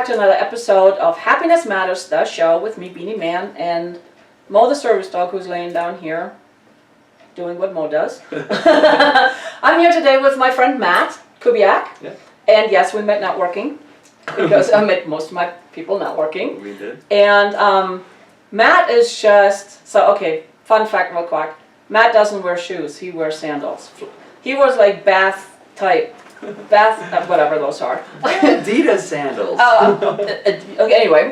back to another episode of Happiness Matters, the show with me, Beanie Man, and Mo the service dog, who's laying down here doing what Mo does. I'm here today with my friend Matt Kubiak. Yeah. And yes, we met networking, because I met most of my people networking. We did. And Matt is just, so okay, fun fact real quick. Matt doesn't wear shoes, he wears sandals. He wears like bath type, whatever those are. Adidas sandals. Okay, anyway.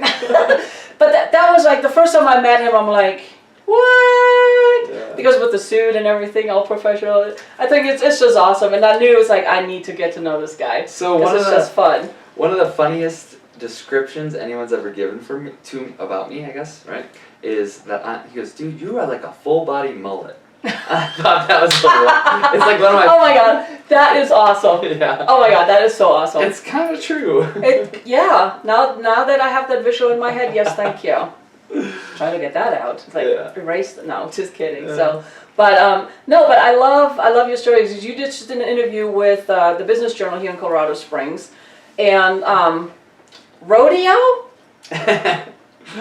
But that was like the first time I met him, I'm like, what? Yeah. Because with the suit and everything, all professional. I think it's just awesome. And I knew it was like, I need to get to know this guy. So it's just fun. One of the funniest descriptions anyone's ever given about me, I guess, right, is that he goes, dude, you are like a full body mullet. I thought that was it's like one of my. Oh my god, that is awesome. Yeah. Oh my god, that is so awesome. It's kind of true. Yeah. Now that I have that visual in my head, yes, thank you. Trying to get that out. It's like erase. No, just kidding. Yeah. So, but no, but I love your stories. You did just an interview with the Business Journal here in Colorado Springs, and Rodeo.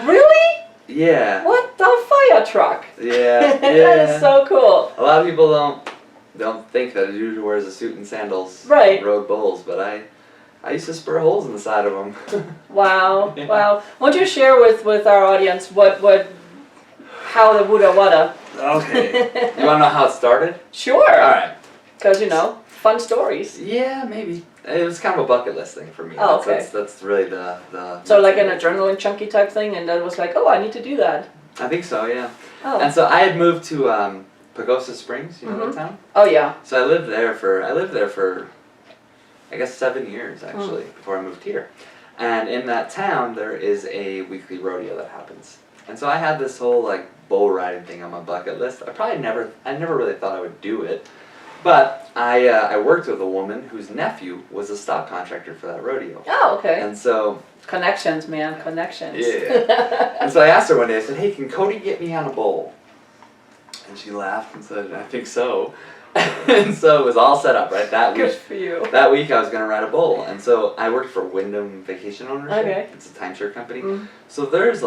Really? Yeah. What the fire truck? Yeah. That is so cool. A lot of people don't think that a dude who wears a suit and sandals Right. rode bulls, but I used to spur holes in the side of them. Wow. Yeah. Wow. Why don't you share with our audience how the Woulda Wada? Okay. You want to know how it started? Sure. All right. Because fun stories. Yeah, maybe. It was kind of a bucket list thing for me. Oh, okay. That's really the. So like an adrenaline junkie type thing, and that was like, oh, I need to do that. I think so, yeah. Oh. And so I had moved to Pagosa Springs, you know that town? Oh yeah. So I lived there for I guess 7 years actually before I moved here. And in that town there is a weekly rodeo that happens. And so I had this whole like bull riding thing on my bucket list. I never really thought I would do it. But I worked with a woman whose nephew was a stock contractor for that rodeo. Oh, okay. And so Connections, man, connections. yeah. And so I asked her one day, I said, hey, can Cody get me on a bull? And she laughed and said, I think so. And so it was all set up, right? That Good week, for you. That week I was going to ride a bull. And so I worked for Wyndham Vacation Ownership. Okay. It's a timeshare company. Mm. So there's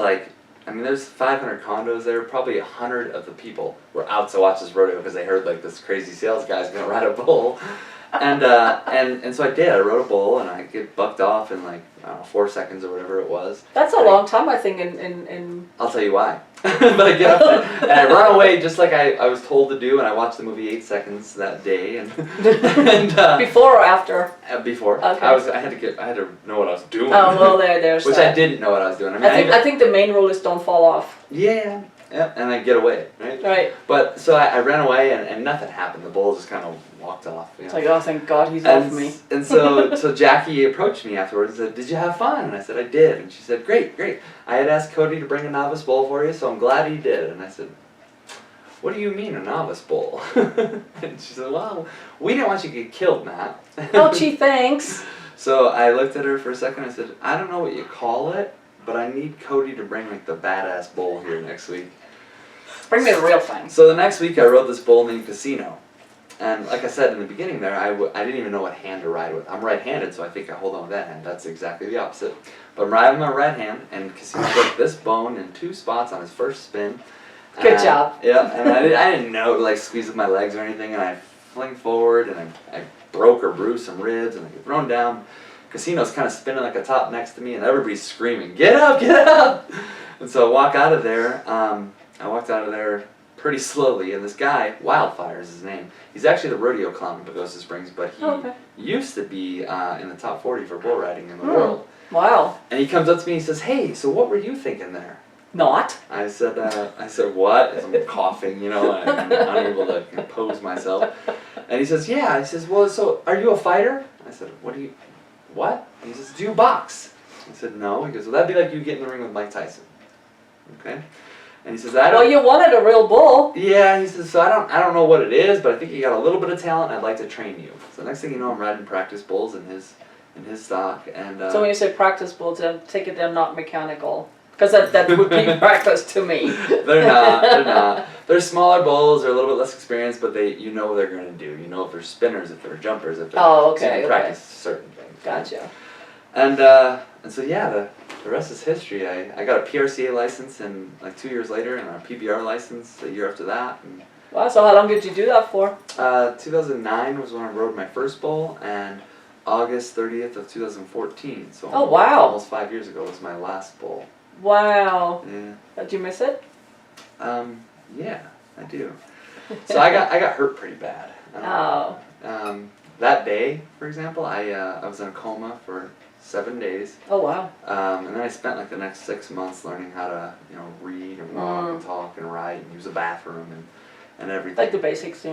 there's 500 condos there. Probably 100 of the people were out to watch this rodeo because they heard like this crazy sales guy's going to ride a bull. And so I did. I rode a bull and I get bucked off in like, I don't know, 4 seconds or whatever it was. That's a long time, I think, in I'll tell you why. But I get up there and I run away just like I was told to do, and I watched the movie 8 Seconds that day. And before or after? Before. Okay. I had to know what I was doing. Oh well, there's which that. I didn't know what I was doing. I think the main rule is don't fall off. Yeah, and I get away, right? Right. But so I ran away and nothing happened. The bull just kind of walked off. You know? It's like, oh, thank God he's off me. And so Jackie approached me afterwards and said, did you have fun? And I said, I did. And she said, great. I had asked Cody to bring a novice bull for you, so I'm glad he did. And I said, what do you mean a novice bull? And she said, well, we didn't want you to get killed, Matt. Oh, gee, thanks. So I looked at her for a second. I said, I don't know what you call it, but I need Cody to bring like the badass bull here next week. Bring me the real thing. So the next week I rode this bull named Casino. And like I said in the beginning there, I didn't even know what hand to ride with. I'm right-handed, so I think I hold on with that hand. That's exactly the opposite. But I'm riding with my right hand, and Casino broke this bone in 2 spots on his first spin. Good job. Yeah, and I didn't know to like squeeze with my legs or anything, and I fling forward, and I broke or bruised some ribs, and I get thrown down. Casino's kind of spinning like a top next to me, and everybody's screaming, get up, get up! And so I walk out of there. I walked out of there pretty slowly, and this guy, Wildfire is his name, he's actually the rodeo clown in Pagosa Springs, but he used to be in the top 40 for bull riding in the world. Wow. And he comes up to me and he says, hey, so what were you thinking there? Not. I said what? As I'm coughing, and I'm unable to compose myself. And he says, yeah. He says, well, so are you a fighter? I said, what? And he says, do you box? I said, no. He goes, well, that'd be like you getting in the ring with Mike Tyson. Okay? And he says, well, you wanted a real bull. Yeah, he says, so I don't know what it is, but I think you got a little bit of talent, and I'd like to train you. So next thing you know, I'm riding practice bulls in his stock. And so when you say practice bulls, take it they're not mechanical. Because that would be practice to me. They're not. They're smaller bulls, they're a little bit less experienced, but you know what they're going to do. You know if they're spinners, if they're jumpers, if they're... Oh, okay. So you can practice certain things. Gotcha. And so yeah, the rest is history. I got a PRCA license in like 2 years later, and a PBR license a year after that. And, Wow, so how long did you do that for? 2009 was when I rode my first bull, and August 30th of 2014. So Oh, wow. almost 5 years ago was my last bull. Wow. Yeah. Did you miss it? Yeah, I do. So I got hurt pretty bad. Oh. That day, for example, I was in a coma for 7 days. Oh, wow. And then I spent like the next 6 months learning how to, read and walk and talk and write and use a bathroom and everything. Like the basics,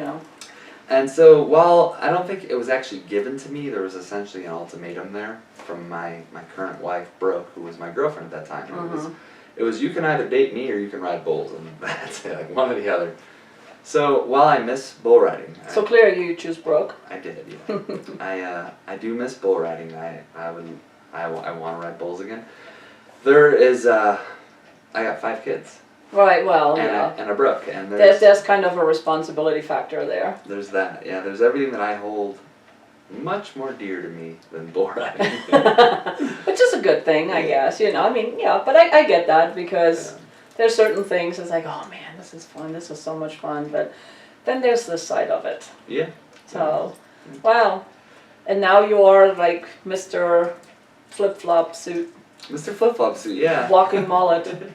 And so while I don't think it was actually given to me, there was essentially an ultimatum there from my current wife, Brooke, who was my girlfriend at that time. And it was you can either date me or you can ride bulls, and that's it, like one or the other. So while I miss bull riding, So clearly you choose Brooke. I did, yeah. I do miss bull riding. I want to ride bulls again. There is I got 5 kids. Right, well, And a Brooke, and there's kind of a responsibility factor there. There's that, yeah. There's everything that I hold much more dear to me than bull riding. Which is a good thing, I guess. I mean, yeah, but I get that because there's certain things. It's like, oh man, this is fun. This is so much fun. But then there's this side of it. Yeah. So, wow. And now you are like Mr. Flip-flop suit. Mr. Flip-flop suit, yeah. Walking mullet. Human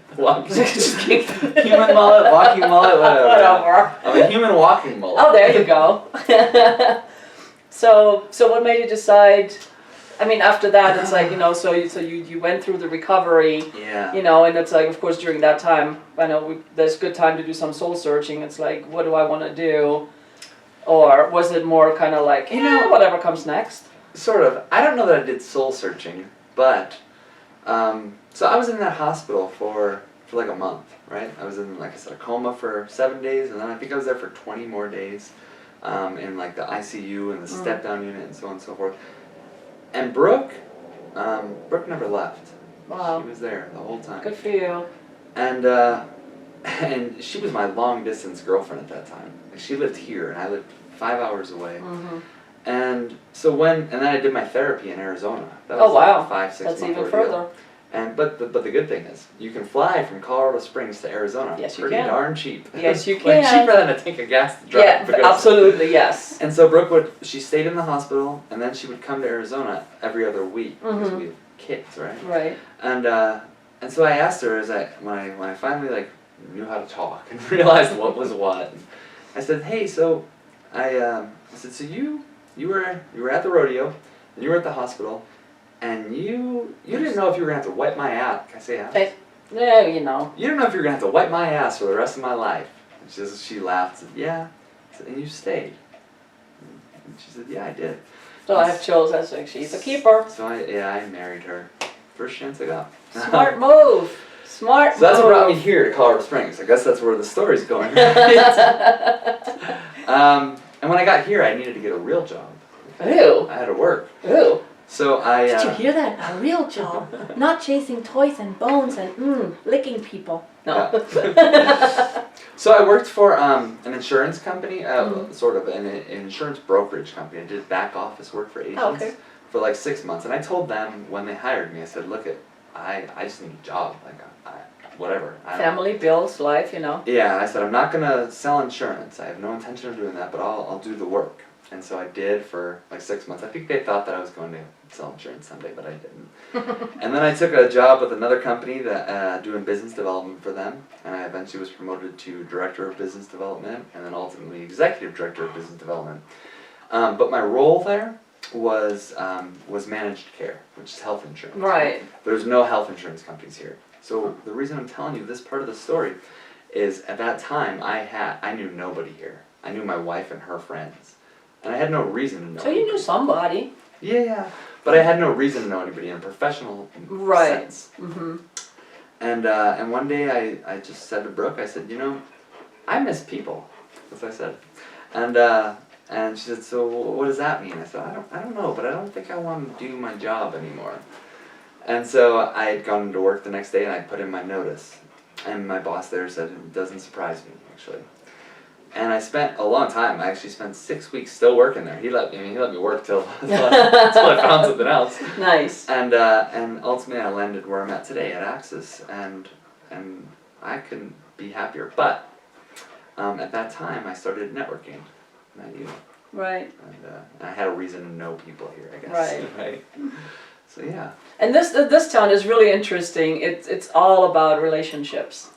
mullet, walking mullet, whatever. I'm a human walking mullet. Oh, there you go. So what made you decide? I mean, after that, it's like so you went through the recovery. Yeah. And it's like, of course, during that time, I know there's good time to do some soul searching. It's like, what do I want to do? Or was it more kind of like, whatever comes next? Sort of. I don't know that I did soul searching, but so I was in that hospital for like a month, right? I was in, like I said, a coma for 7 days, and then I think I was there for 20 more days in like the ICU and the step-down unit and so on and so forth. And Brooke never left. Wow. She was there the whole time. Good for you. And she was my long-distance girlfriend at that time. Like, she lived here, and I lived 5 hours away. And so and then I did my therapy in Arizona. That was wow. Like 5-6 That's month even ordeal. further. And but the good thing is you can fly from Colorado Springs to Arizona. Yes, you pretty can. darn cheap. Yes, you can. Like cheaper than a tank of gas to drive. Yeah, absolutely, yes. And so Brooke she stayed in the hospital, and then she would come to Arizona every other week because we have kids, right? Right. And so I asked her when I finally like knew how to talk and realized what was what. I said, hey, so I said, so you were at the rodeo, and you were at the hospital, and you didn't know if you were gonna have to wipe my ass. Can I say ass? Yeah, You didn't know if you were gonna have to wipe my ass for the rest of my life. And she laughed. And said, yeah. I said, and you stayed. And she said, yeah, I did. So I have chose. That's like she's a keeper. So I married her. First chance I got. Smart move. Smart move. So that's what brought me here to Colorado Springs. I guess that's where the story's going. And when I got here, I needed to get a real job. Ew. I had to work. Ew. So I. Did you hear that? A real job. Not chasing toys and bones and licking people. No. So I worked for an insurance company, sort of an insurance brokerage company. I did back office work for agents for like 6 months. And I told them when they hired me, I said, look, I just need a job. Like, whatever. Family, bills, life, Yeah, I said, I'm not going to sell insurance. I have no intention of doing that, but I'll do the work. And so I did for like 6 months. I think they thought that I was going to sell insurance someday, but I didn't. And then I took a job with another company that doing business development for them, and I eventually was promoted to director of business development, and then ultimately executive director of business development. But my role there was managed care, which is health insurance. Right. There's no health insurance companies here. So the reason I'm telling you this part of the story is at that time I knew nobody here. I knew my wife and her friends. And I had no reason to know. So you knew somebody. Yeah, but I had no reason to know anybody in a professional sense. Mm-hmm. And one day I just said to Brooke, I said, I miss people. That's what I said. And she said, so what does that mean? I said, I don't know, but I don't think I want to do my job anymore. And so I had gone to work the next day and I put in my notice. And my boss there said, it doesn't surprise me, actually. And I spent a long time. I actually spent 6 weeks still working there. He let me work till I found something else. Nice. And ultimately I landed where I'm at today at Axis, and I couldn't be happier. But at that time I started networking. And you. Right. And I had a reason to know people here, I guess. Right. So yeah. And this town is really interesting. It's all about relationships.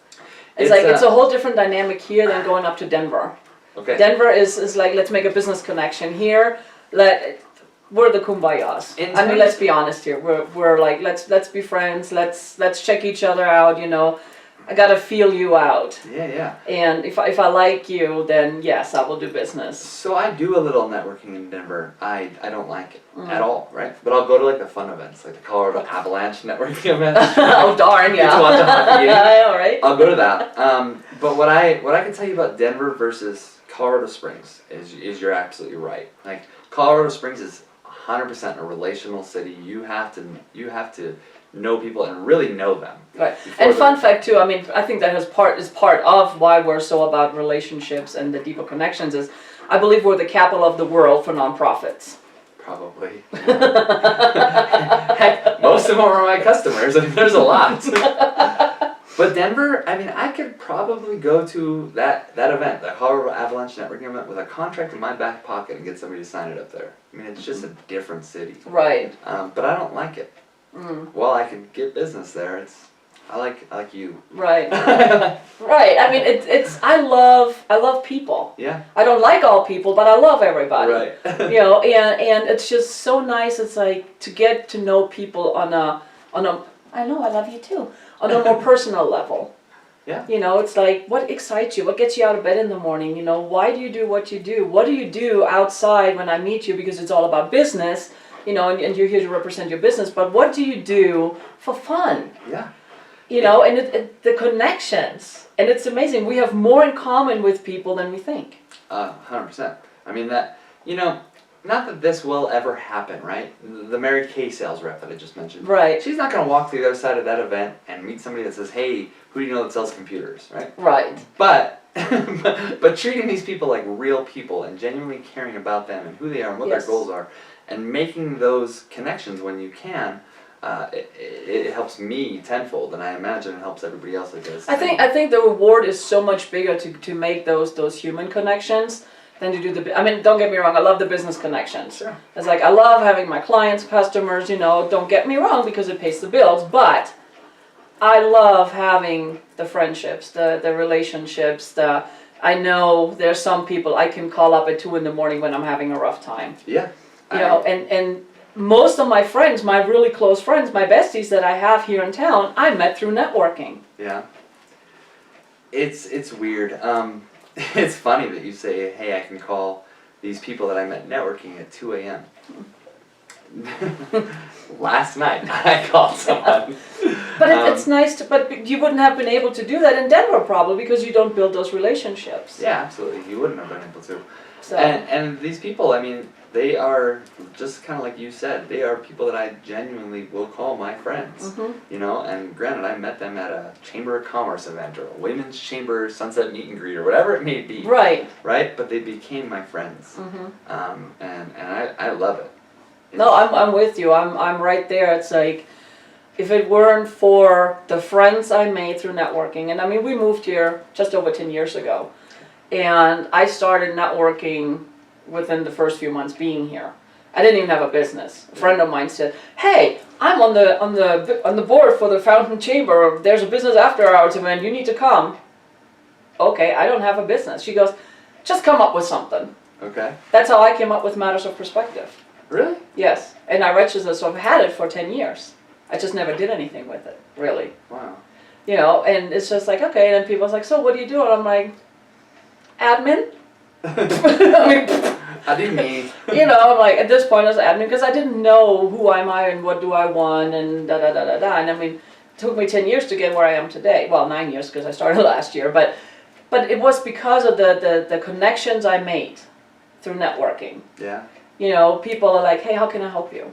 It's a whole different dynamic here than going up to Denver. Okay. Denver is like, let's make a business connection. Here, we're the kumbayas. I mean, let's be honest here. We're like, let's be friends. Let's check each other out. You know, I gotta feel you out. Yeah. And if I like you, then yes, I will do business. So I do a little networking in Denver. I don't like it at all, right? But I'll go to like the fun events, like the Colorado Avalanche networking event. Oh darn, yeah. Get to watch a hockey game. All right. I'll go to that. But what I can tell you about Denver versus Colorado Springs is you're absolutely right. Like Colorado Springs is 100% a relational city. You have to know people and really know them. Right. And fun fact too, I mean, I think that is part of why we're so about relationships and the deeper connections is I believe we're the capital of the world for nonprofits. Probably. Heck, most of them are my customers. I mean, there's a lot. But Denver, I mean, I could probably go to that event, the Colorado Avalanche networking event, with a contract in my back pocket and get somebody to sign it up there. I mean, it's just a different city. Right. But I don't like it. Well, I could get business there. I like you. Right. Right. I mean, I love people. Yeah. I don't like all people, but I love everybody. Right. You know, and it's just so nice. It's like to get to know people on a I know I love you too, on a more personal level. Yeah. You know, it's like, what excites you? What gets you out of bed in the morning? You know, why do you do what you do? What do you do outside when I meet you? Because it's all about business. You know, and you're here to represent your business, but what do you do for fun? Yeah. You know, and the connections, and it's amazing. We have more in common with people than we think. 100%. I mean that, you know, not that this will ever happen, right? The Mary Kay sales rep that I just mentioned. Right. She's not going to walk to the other side of that event and meet somebody that says, hey, who do you know that sells computers, right? Right. But but treating these people like real people and genuinely caring about them and who they are and what their goals are, and making those connections when you can, it helps me tenfold, and I imagine it helps everybody else that does. I think the reward is so much bigger to make those human connections than to do I mean, don't get me wrong, I love the business connections. Sure. It's like, I love having my clients, customers, you know, don't get me wrong, because it pays the bills, but I love having the friendships, the relationships, I know there's some people I can call up at 2 a.m. when I'm having a rough time. Yeah. You know, and most of my friends, my really close friends, my besties that I have here in town, I met through networking. Yeah. It's weird. It's funny that you say, hey, I can call these people that I met networking at 2 a.m. Last night I called someone. But it's nice but you wouldn't have been able to do that in Denver probably because you don't build those relationships. Yeah, absolutely. You wouldn't have been able to. So. And these people, I mean, they are just kind of like you said, they are people that I genuinely will call my friends. You know, and granted, I met them at a Chamber of Commerce event or a Women's Chamber Sunset meet and greet or whatever it may be. Right. Right? But they became my friends. And I love it. No, I'm with you. I'm right there. It's like, if it weren't for the friends I made through networking, and I mean, we moved here just over 10 years ago, and I started networking within the first few months being here. I didn't even have a business. A friend of mine said, "Hey, I'm on the board for the Fountain Chamber. There's a business after hours event. You need to come." Okay, I don't have a business. She goes, "Just come up with something." Okay. That's how I came up with Matters of Perspective. Really? Yes, and I registered, so I've had it for 10 years. I just never did anything with it, really. Wow. You know, and it's just like, okay, and then people's like, "So what do you do?" And I'm like, admin? I mean, I didn't mean. You know, I'm like, at this point I was admin because I didn't know who am I and what do I want and da-da-da-da-da. And I mean, it took me 10 years to get where I am today. Well, 9 years because I started last year. But it was because of the connections I made through networking. Yeah. You know, people are like, "Hey, how can I help you?"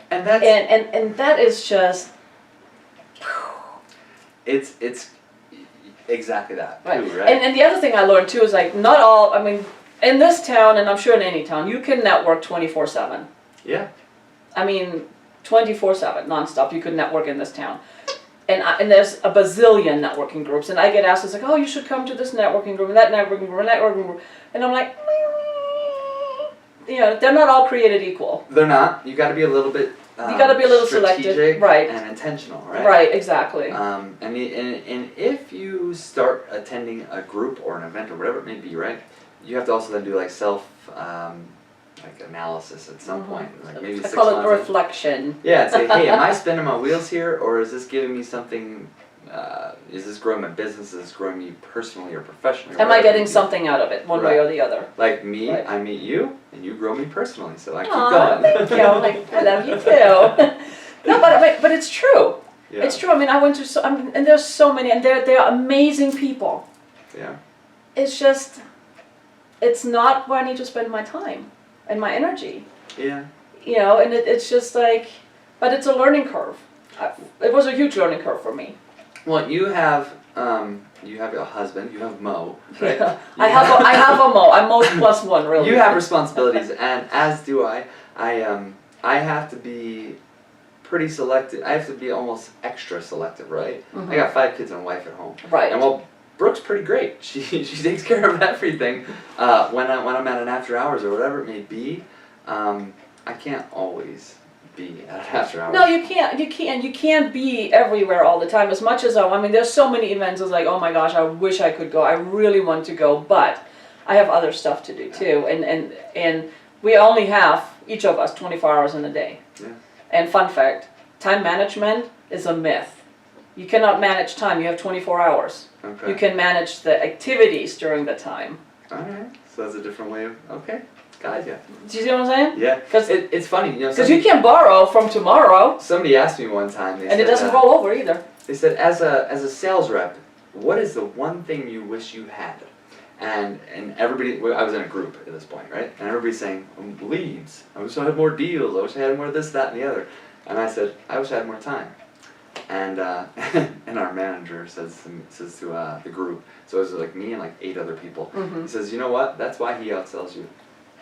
And that's and that is just. It's exactly that Right. too, right? And the other thing I learned too is like not all. I mean, in this town, and I'm sure in any town, you can network 24/7. Yeah. I mean, 24/7, nonstop. You could network in this town. And there's a bazillion networking groups, and I get asked, it's like, oh, you should come to this networking group, and that networking group, and that networking group, and I'm like, you know, they're not all created equal. They're not. You got to be a little bit. You got to be a little strategic, selective, right? And intentional, right? Right, exactly. And if you start attending a group or an event or whatever it may be, right, you have to also then do like self like analysis at some point, like maybe I 6 call it months. reflection. Yeah, it's like, hey, am I spinning my wheels here, or is this giving me something? Is this growing my business? Is this growing me personally or professionally? Or Am I whatever getting it may be? something out of it, one way or the other? Like me, Right. I meet you, and you grow me personally, so I keep Aw, going. thank you. Like, I love you too. No, but it's true. Yeah. It's true. I mean, I went to and there's so many, and they're amazing people. Yeah. It's just, it's not where I need to spend my time and my energy. Yeah. You know, and it's just like, but it's a learning curve. It was a huge learning curve for me. Well, you have a husband, you have Mo, right? Yeah. You I have a Mo. I'm Mo plus one, really. You have responsibilities, and as do I. I have to be pretty selective. I have to be almost extra selective, right? Mhm. I got 5 kids and a wife at home. Right. And well, Brooke's pretty great. She takes care of everything. When I'm at an after hours or whatever it may be, I can't always be at an after hours. No, you can't. You can't be everywhere all the time. As much as I mean, there's so many events. It's like, oh my gosh, I wish I could go. I really want to go, but I have other stuff to do too. And we only have each of us 24 hours in a day. Yeah. And fun fact, time management is a myth. You cannot manage time. You have 24 hours. Okay. You can manage the activities during the time. All right. So that's a different way of okay. Got ya. Do you see what I'm saying? Yeah. Because It's funny, you know. you can borrow from tomorrow, Somebody asked me one time. They and said, it doesn't roll over either. They said, as a sales rep, what is the one thing you wish you had? And everybody, I was in a group at this point, right? And everybody's saying, leads. I wish I had more deals. I wish I had more of this, that, and the other. And I said, I wish I had more time. And and our manager says to the group, so it was like me and like 8 other people. Mm-hmm. He says, you know what? That's why he outsells you.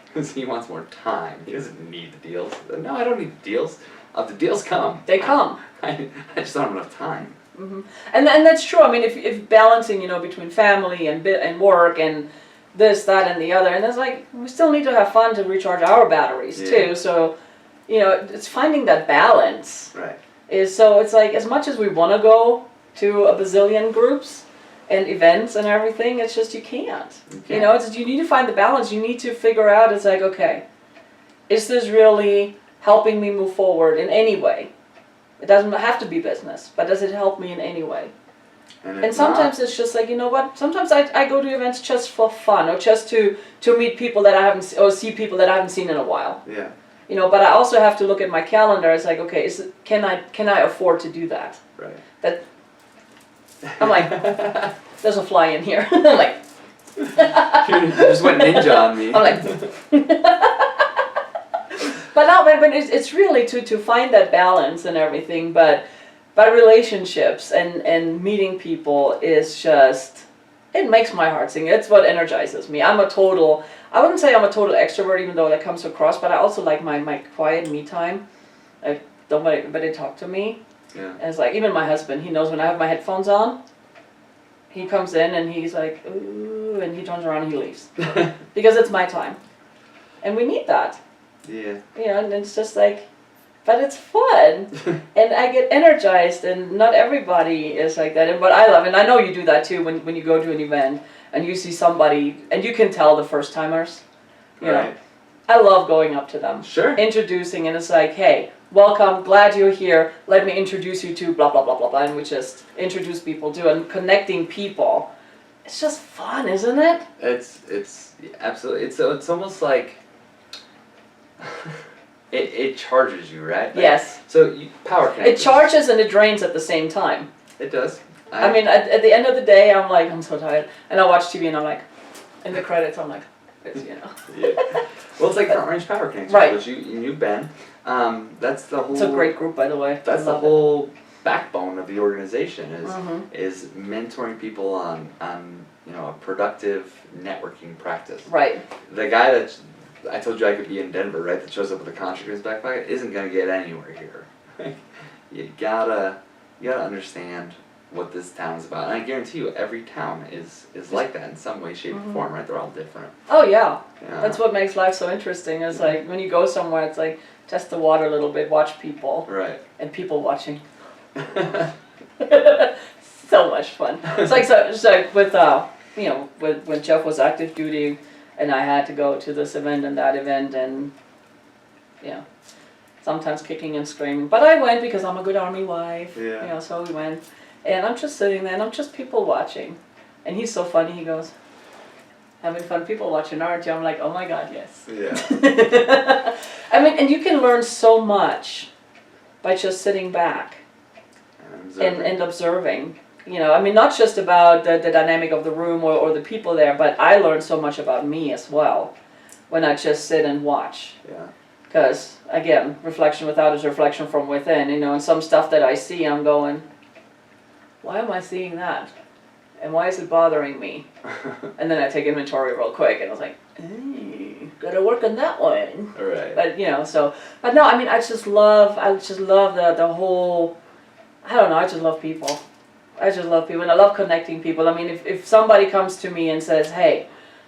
Because he wants more time. He doesn't need the deals. No, I don't need the deals. The deals come. They come. I just don't have enough time. Mm-hmm. And that's true. I mean, if balancing, you know, between family and work and this, that, and the other, and it's like we still need to have fun to recharge our batteries too. So, you know, it's finding that balance. Right. So it's like as much as we want to go to a bazillion groups and events and everything, it's just you can't. You know, you need to find the balance. You need to figure out. It's like, okay, is this really helping me move forward in any way? It doesn't have to be business, but does it help me in any way? And sometimes it's just like, you know what, sometimes I go to events just for fun, or just to meet people that I haven't, or see people that I haven't seen in a while. Yeah. You know, but I also have to look at my calendar. It's like, okay, can I afford to do that? Right. I'm like, there's a fly in here. I'm like, You just went ninja on me. I'm like, but no, but it's really to find that balance and everything. But relationships and meeting people is just, it makes my heart sing. It's what energizes me. I wouldn't say I'm a total extrovert, even though that comes across. But I also like my quiet me time. Like don't let anybody talk to me. Yeah. And it's like, even my husband, he knows when I have my headphones on, he comes in and he's like, ooh, and he turns around and he leaves. Because it's my time. And we need that. Yeah. You know, and it's just like, but it's fun. And I get energized, and not everybody is like that. And what I love, and I know you do that too, when you go to an event and you see somebody, and you can tell the first timers, you know. I love going up to them. Sure. Introducing, and it's like, hey, welcome, glad you're here. Let me introduce you to blah, blah, blah, blah, blah. And we just introduce people to, and connecting people. It's just fun, isn't it? It's absolutely, it's almost like, it charges you, right? Like, Yes. So power connectors. It charges and it drains at the same time. It does. I mean, at the end of the day, I'm like, I'm so tired. And I watch TV and I'm like, in the credits, I'm like, it's, you know. Yeah. Well, it's like front range power connectors, Right. which you've been. That's the whole. It's a great group, by the way. That's I the love whole backbone of the organization Mhm. is mentoring people on a productive networking practice. Right. The guy that I told you I could be in Denver, right, that shows up with a contract in his back pocket isn't gonna get anywhere here. you gotta understand what this town is about, and I guarantee you every town is like that in some way, shape, or form, right? They're all different. Oh yeah. Yeah. That's what makes life so interesting. It's like when you go somewhere, it's like test the water a little bit, watch people, Right. and people watching. So much fun. It's like with when Jeff was active duty, and I had to go to this event and that event, and sometimes kicking and screaming. But I went because I'm a good army wife. Yeah. So we went, and I'm just sitting there, and I'm just people watching, and he's so funny. He goes, "Having fun, people watching, aren't you?" I'm like, "Oh my God, yes." Yeah. I mean, and you can learn so much by just sitting back and observing. I mean, not just about the dynamic of the room or the people there, but I learned so much about me as well when I just sit and watch. Yeah. Because, again, reflection without is reflection from within, and some stuff that I see, I'm going, why am I seeing that? And why is it bothering me? And then I take inventory real quick, and I was like, gotta work on that one. Right. But, but no, I mean, I just love the whole, I don't know, I just love people. I just love people, and I love connecting people. I mean, if somebody comes to me and says, hey,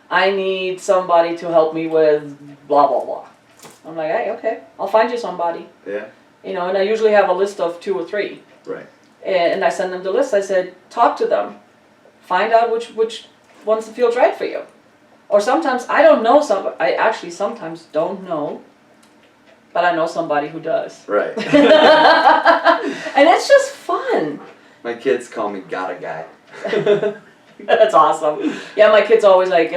I need somebody to help me with blah, blah, blah. I'm like, hey, okay, I'll find you somebody. Yeah. And I usually have a list of 2 or 3. Right. And I send them the list. I said, talk to them. Find out which ones feels right for you. Or sometimes I don't know somebody. I actually sometimes don't know, but I know somebody who does. Right. And it's just fun. My kids call me "Got a Guy." That's awesome. Yeah, my kids always like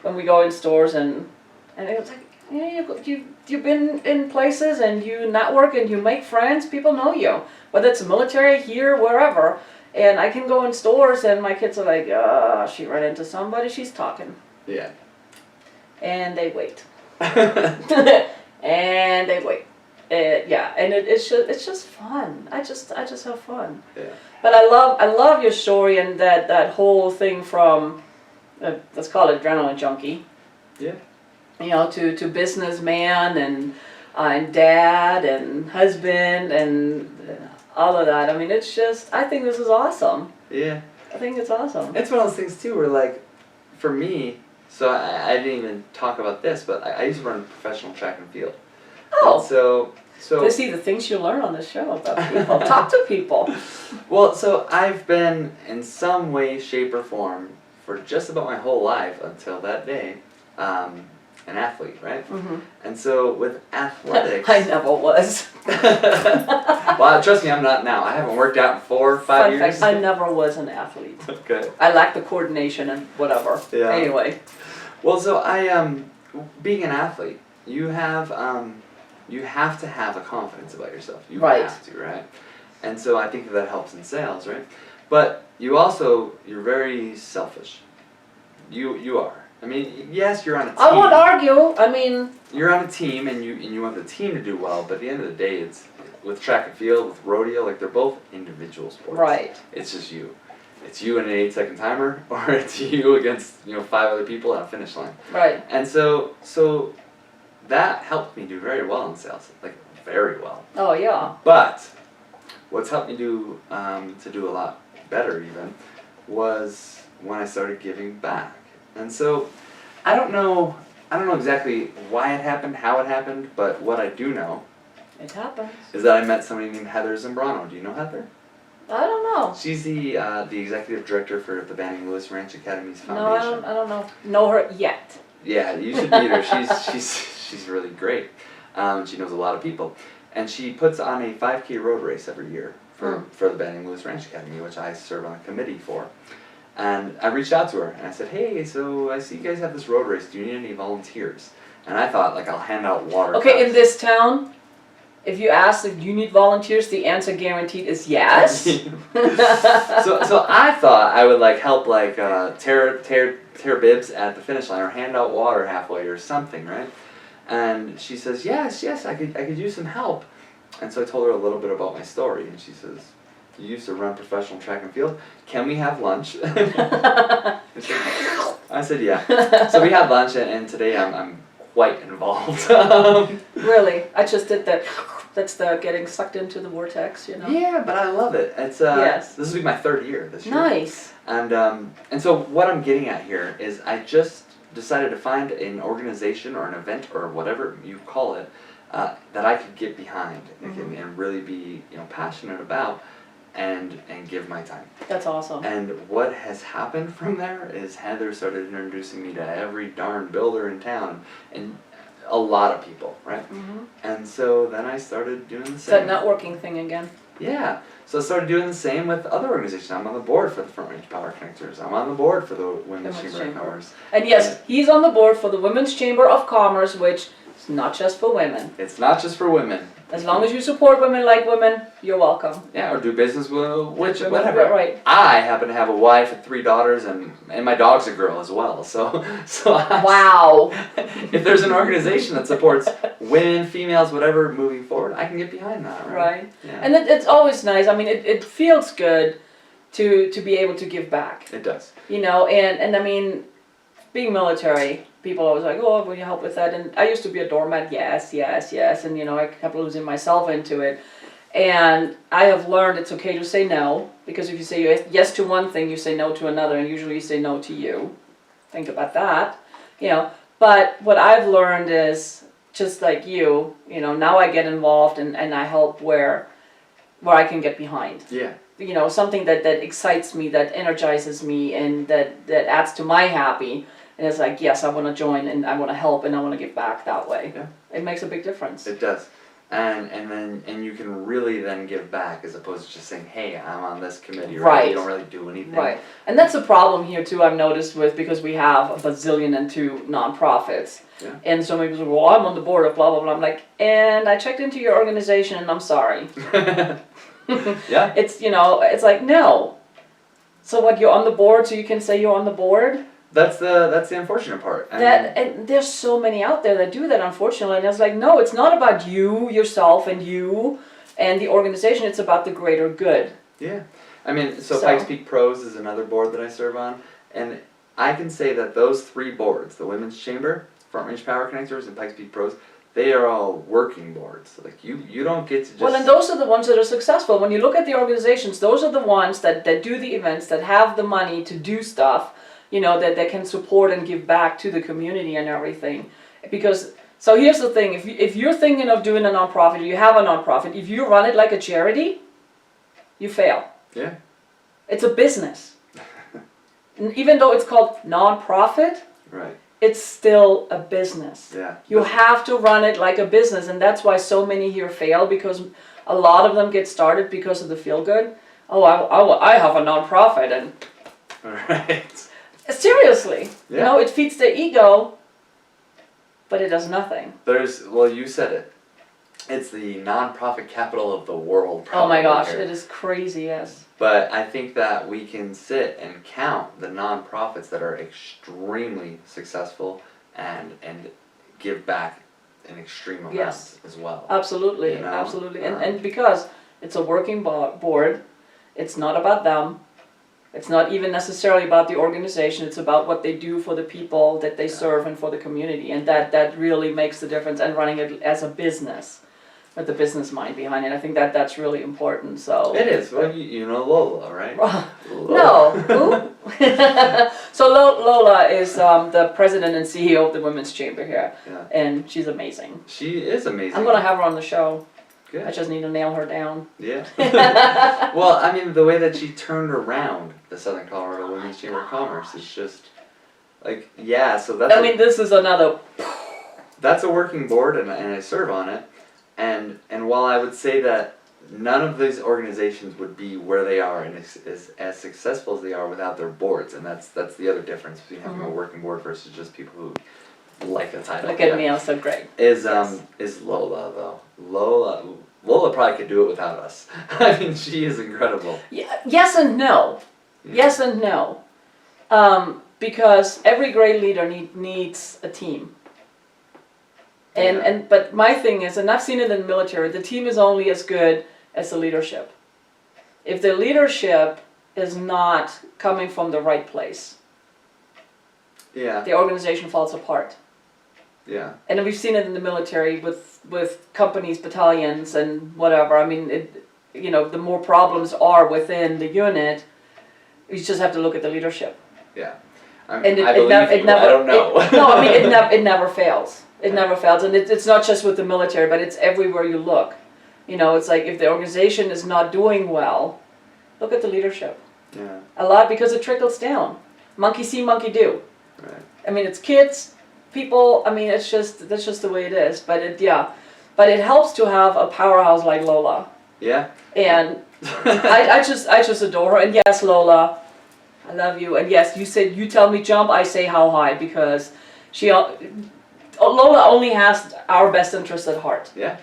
when we go in stores and it's like you've been in places and you network and you make friends. People know you, whether it's military here, wherever. And I can go in stores and my kids are like, she ran into somebody. She's talking. Yeah. And they wait. And they wait. And it's just fun. I just have fun. Yeah. But I love your story and that whole thing from let's call it adrenaline junkie. Yeah. To businessman and dad and husband and all of that. I mean, it's just, I think this is awesome. Yeah. I think it's awesome. It's one of those things too where, like, for me, so I didn't even talk about this, but I used to run professional track and field. Oh. And so To see the things you learn on the show about people. Talk to people. Well, so I've been in some way, shape, or form for just about my whole life until that day, an athlete, right? Mm-hmm. And so with athletics, I never was. well, trust me, I'm not now. I haven't worked out in 4 or 5 Fun years. fact, I never was an athlete. Okay. I lack the coordination and whatever. Yeah. Anyway. Well, so being an athlete, you have to have a confidence about yourself. You Right. have to, right? And so I think that helps in sales, right? But you're very selfish. You are. I mean, yes, you're on a team. I won't argue. I mean, You're on a team, and you want the team to do well. But at the end of the day, it's with track and field, with rodeo, like they're both individual sports. right. It's just you. It's you in an 8-second timer, or it's you against 5 other people at a finish line. Right. And so that helped me do very well in sales, like very well. Oh yeah. But what's helped me do to do a lot better even was when I started giving back. And so I don't know exactly why it happened, how it happened, but what I do know It happens. is that I met somebody named Heather Zambrano. Do you know Heather? I don't know. She's the executive director for the Banning Lewis Ranch Academy's No, foundation. I don't know her yet. Yeah, you should meet her. She's really great. She knows a lot of people, and she puts on a 5K road race every year for the Banning Lewis Ranch Academy, which I serve on a committee for. And I reached out to her and I said, hey, so I see you guys have this road race. Do you need any volunteers? And I thought, like, I'll hand out water. Okay, cups. in this town, if you ask if you need volunteers, the answer guaranteed is yes. So I thought I would help tear bibs at the finish line or hand out water halfway or something, right? And she says, yes, I could use some help. And so I told her a little bit about my story, and she says, "You used to run professional track and field. Can we have lunch?" I said, "Yeah." So we had lunch, and today I'm quite involved. Really? I just did that. That's the getting sucked into the vortex, you know? Yeah, but I love it. It's Yes. This will be my 3rd year this year. Nice. And so what I'm getting at here is I just decided to find an organization or an event or whatever you call it that I could get behind and really be passionate about and give my time. That's awesome. And what has happened from there is Heather started introducing me to every darn builder in town and a lot of people, right? And so then I started doing the same. That networking thing again. Yeah. So I started doing the same with other organizations. I'm on the board for the Front Range Power Connectors. I'm on the board for the Women's Chamber of Commerce. And yes, he's on the board for the Women's Chamber of Commerce, which is not just for women. It's not just for women. As long as you support women like women, you're welcome. Yeah, or do business with whatever. Right. I happen to have a wife and 3 daughters, and my dog's a girl as well. So Wow. if there's an organization that supports women, females, whatever, moving forward, I can get behind that. Right. Yeah. And it's always nice. I mean, it feels good to be able to give back. It does. You know, and I mean, being military, people always like, oh, will you help with that? And I used to be a doormat, yes, and I kept losing myself into it. And I have learned it's okay to say no, because if you say yes to one thing, you say no to another, and usually you say no to you. Think about that, But what I've learned is, just like you, now I get involved and I help where I can get behind. Yeah. Something that excites me, that energizes me, and that adds to my happy. And it's like, yes, I want to join, and I want to help, and I want to give back that way. Yeah. It makes a big difference. It does. And you can really then give back as opposed to just saying, hey, I'm on this committee, right? You don't really do anything. Right. And that's a problem here too, I've noticed, because we have a bazillion and 2 nonprofits. Yeah. And so many people say, well, I'm on the board of blah, blah, blah. I'm like, and I checked into your organization and I'm sorry. Yeah. It's like, no. So what, you're on the board so you can say you're on the board? That's the unfortunate part. And there's so many out there that do that, unfortunately. And it's like, no, it's not about you, yourself, and the organization. It's about the greater good. Yeah. I mean, so Pikes Peak Pros is another board that I serve on. And I can say that those 3 boards, the Women's Chamber, Front Range Power Connectors, and Pikes Peak Pros, they are all working boards. Like, you don't get to just... Well, and those are the ones that are successful. When you look at the organizations, those are the ones that do the events, that have the money to do stuff, that they can support and give back to the community and everything. Because, so here's the thing, if you're thinking of doing a nonprofit, you have a nonprofit, if you run it like a charity, you fail. Yeah. It's a business. And even though it's called nonprofit, right, it's still a business. Yeah. You have to run it like a business, and that's why so many here fail, because a lot of them get started because of the feel good. Oh, I have a nonprofit, and right. Seriously, Yeah. it feeds the ego, but it does nothing. You said it. It's the nonprofit capital of the world. Oh my gosh, here. it is crazy, yes. But I think that we can sit and count the nonprofits that are extremely successful and give back an extreme amount as well. Absolutely, absolutely. And because it's a working board, it's not about them. It's not even necessarily about the organization, it's about what they do for the people that they serve and for the community. And that really makes the difference, and running it as a business, with the business mind behind it. I think that's really important. So it is. Well, you know Lola, right? No, who? So Lola is the president and CEO of the Women's Chamber here, and she's amazing. She is amazing. I'm gonna have her on the show. Good. I just need to nail her down. Yeah. Well, I mean, the way that she turned around the Southern Colorado Women's Chamber of Commerce is just like, so that's. I mean, this is another. That's a working board, and I serve on it, and while I would say that none of these organizations would be where they are and as successful as they are without their boards, and that's the other difference between having a working board versus just people who like the title. Look at me, I'm so great. Is Lola though? Lola probably could do it without us. I mean, she is incredible. Yeah, yes and no. Yeah. Yes and no. Because every great leader needs a team. But my thing is, and I've seen it in the military, the team is only as good as the leadership. If the leadership is not coming from the right place, the organization falls apart. Yeah. And we've seen it in the military with companies, battalions, and whatever. I mean, the more problems are within the unit, you just have to look at the leadership. Yeah. I don't know. It never fails. It never fails, and it's not just with the military, but it's everywhere you look. It's like if the organization is not doing well, look at the leadership. Yeah. A lot, because it trickles down. Monkey see, monkey do. Right. I mean, it's kids, people. I mean, that's just the way it is. But it helps to have a powerhouse like Lola. Yeah. And I just adore her. And yes, Lola, I love you. And yes, you tell me jump, I say how high, because Lola only has our best interest at heart. Yeah.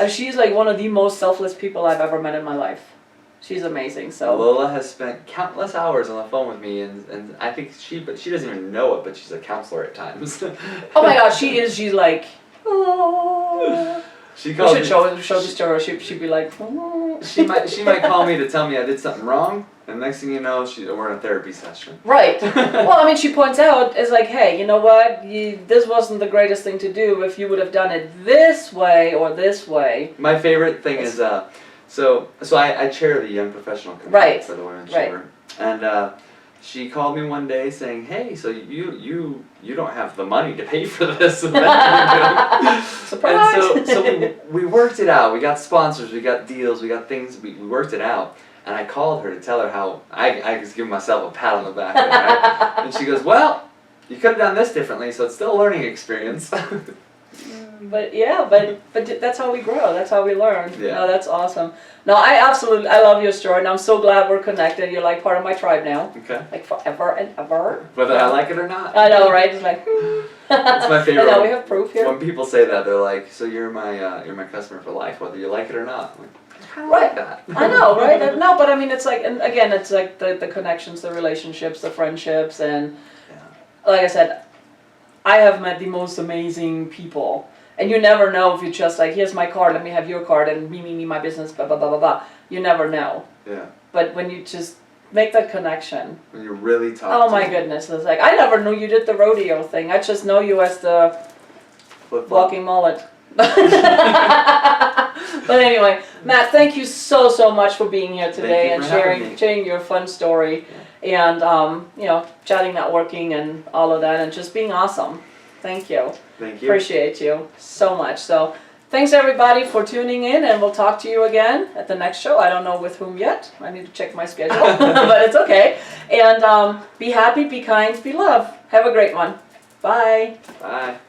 She's like one of the most selfless people I've ever met in my life. She's amazing. So Lola has spent countless hours on the phone with me, and I think she doesn't even know it, but she's a counselor at times. Oh my God, she is. She's like, oh. She calls we should show this to her. She'd be like, oh. She might call me to tell me I did something wrong, and next thing you know, we're in a therapy session. Right. Well, I mean, she points out, it's like, hey, you know what? This wasn't the greatest thing to do. If you would have done it this way or this way. My favorite thing is so I chair the young professional committee for the women's chamber, and she called me one day saying, "Hey, so you don't have the money to pay for this." Surprise! And so we worked it out. We got sponsors, we got deals, we got things. We worked it out, and I called her to tell her how I was giving myself a pat on the back. Right? And she goes, "Well, you could have done this differently, so it's still a learning experience." But that's how we grow. That's how we learn. Yeah. No, that's awesome. No, I love your story, and I'm so glad we're connected. You're like part of my tribe now. Okay. Like forever and ever. Whether I like it or not. I know, right? It's like. It's my favorite. I know, we have proof here. When people say that, they're like, "So you're my customer for life, whether you like it or not." I'm like, I don't like that. I know, right? No, but I mean, it's like, and again, it's like the connections, the relationships, the friendships, and like I said, I have met the most amazing people. And you never know if you just like, here's my card, let me have your card, and me, my business, blah, blah, blah, blah, blah. You never know. Yeah. But when you just make that connection. When you really talk Oh my goodness. It's like, I never knew you did the rodeo thing. I just know you as the walking mullet. But anyway, Matt, thank you so much for being here today and sharing your fun story and, chatting, networking, and all of that, and just being awesome. Thank you. Thank you. Appreciate you so much. So thanks everybody for tuning in, and we'll talk to you again at the next show. I don't know with whom yet. I need to check my schedule, but it's okay. And be happy, be kind, be love. Have a great one. Bye. Bye.